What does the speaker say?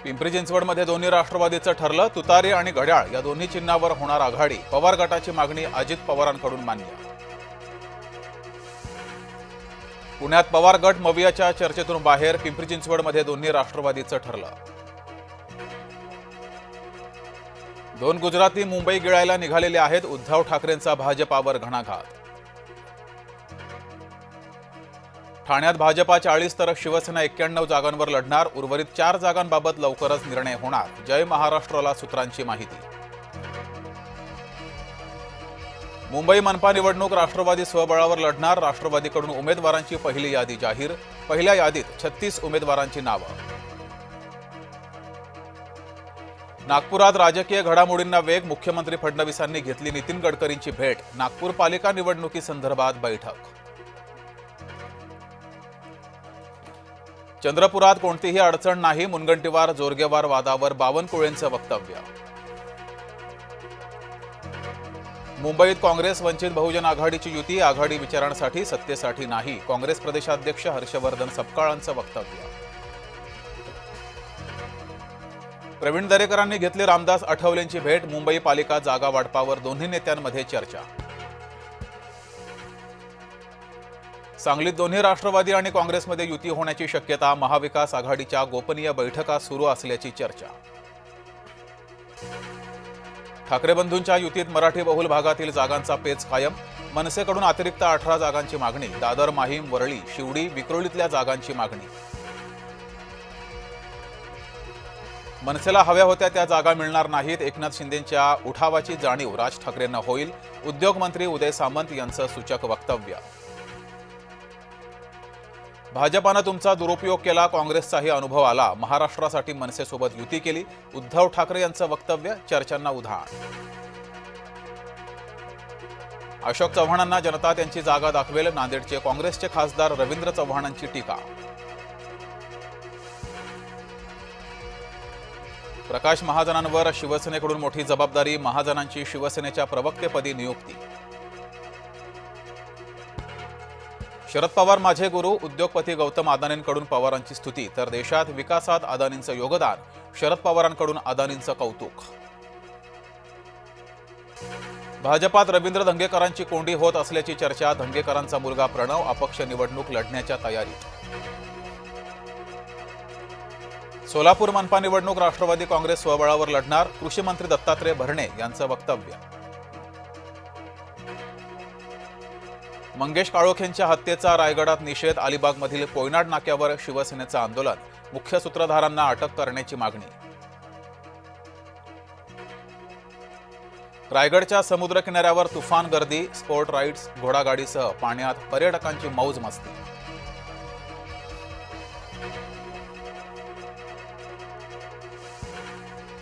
पिंपरी चिंचवडमध्ये दोन्ही राष्ट्रवादीचं ठरलं, तुतारी आणि घड्याळ या दोन्ही चिन्हावर होणार आघाडी. पवार गटाची मागणी अजित पवारांकडून मान्य. पुण्यात पवार गट मवियाच्या चर्चेतून बाहेर, पिंपरी चिंचवडमध्ये दोन्ही राष्ट्रवादीचं ठरलं. दोन गुजराती मुंबई गिळायला निघालेले आहेत, उद्धव ठाकरेंचा भाजपावर घणाघात. ठाण्यात भाजपा 40 तर शिवसेना 91 जागांवर लढणार. उर्वरित 4 जागांबाबत लवकरच निर्णय होणार. जय महाराष्ट्राला सूत्रांची माहिती. मुंबई मनपा निवडणूक राष्ट्रवादी स्वबळावर लढणार. राष्ट्रवादीकडून उमेदवारांची पहिली यादी जाहीर. पहिल्या यादीत 36 उमेदवारांची नावं. नागपुरात राजकीय घडामोडींना वेग. मुख्यमंत्री फडणवीसांनी घेतली नितीन गडकरींची भेट. नागपूर पालिका निवडणुकीसंदर्भात बैठक. चंद्रपुरात कोणतीही अडचण नाही. मुनगंटीवार जोरगेवार वादावर बावनकुळेंचं वक्तव्य. मुंबईत काँग्रेस वंचित बहुजन आघाडीची युती. आघाडी विचारांसाठी, सत्तेसाठी नाही. काँग्रेस प्रदेशाध्यक्ष हर्षवर्धन सपकाळांचं वक्तव्य. प्रवीण दरेकरांनी घेतली रामदास आठवलेंची भेट. मुंबई पालिका जागा वाटपावर दोन्ही नेत्यांमध्ये चर्चा. सांगलीत दोन्ही राष्ट्रवादी आणि काँग्रेसमध्ये युती होण्याची शक्यता. महाविकास आघाडीच्या गोपनीय बैठका सुरू असल्याची चर्चा. ठाकरे बंधूंच्या युतीत मराठी बहुल भागातील जागांचा पेच कायम. मनसेकडून अतिरिक्त 18 जागांची मागणी. दादर, माहीम, वरळी, शिवडी, विक्रोळीतल्या जागांची मागणी. मनसेला हव्या होत्या त्या जागा मिळणार नाहीत. एकनाथ शिंदेंच्या उठावाची जाणीव राज ठाकरेंना होईल. उद्योग मंत्री उदय सामंत यांचं सूचक वक्तव्य. भाजपानं तुमचा दुरुपयोग केला, काँग्रेसचाही अनुभव आला. महाराष्ट्रासाठी मनसेसोबत युती केली. उद्धव ठाकरे यांचं वक्तव्य चर्चांना उधाण. अशोक चव्हाणांना जनता त्यांची जागा दाखवेल. नांदेडचे काँग्रेसचे खासदार रवींद्र चव्हाणांची टीका. प्रकाश महाजनांवर शिवसेनेकडून मोठी जबाबदारी. महाजनांची शिवसेनेच्या प्रवक्तेपदी नियुक्ती. शरद पवार माझे गुरु. उद्योगपती गौतम अदानींकडून पवारांची स्तुती. तर देशात विकासात अदानींचं योगदान. शरद पवारांकडून अदानींचं कौतुक. भाजपात रवींद्र धंगेकरांची कोंडी होत असल्याची चर्चा. धंगेकरांचा मुलगा प्रणव अपक्ष निवडणूक लढण्याच्या तयारीत. सोलापूर मनपा निवडणूक राष्ट्रवादी काँग्रेस स्वबळावर लढणार. कृषी मंत्री दत्तात्रय भरणे यांचं वक्तव्य. मंगेश काळोखेंच्या हत्येचा रायगडात निषेध. अलिबागमधील कोयनाड नाक्यावर शिवसेनेचं आंदोलन. मुख्य सूत्रधारांना अटक करण्याची मागणी. रायगडच्या समुद्र किनाऱ्यावर तुफान गर्दी. स्पोर्ट राईड्स, घोडागाडीसह पाण्यात पर्यटकांची मौज मस्ती.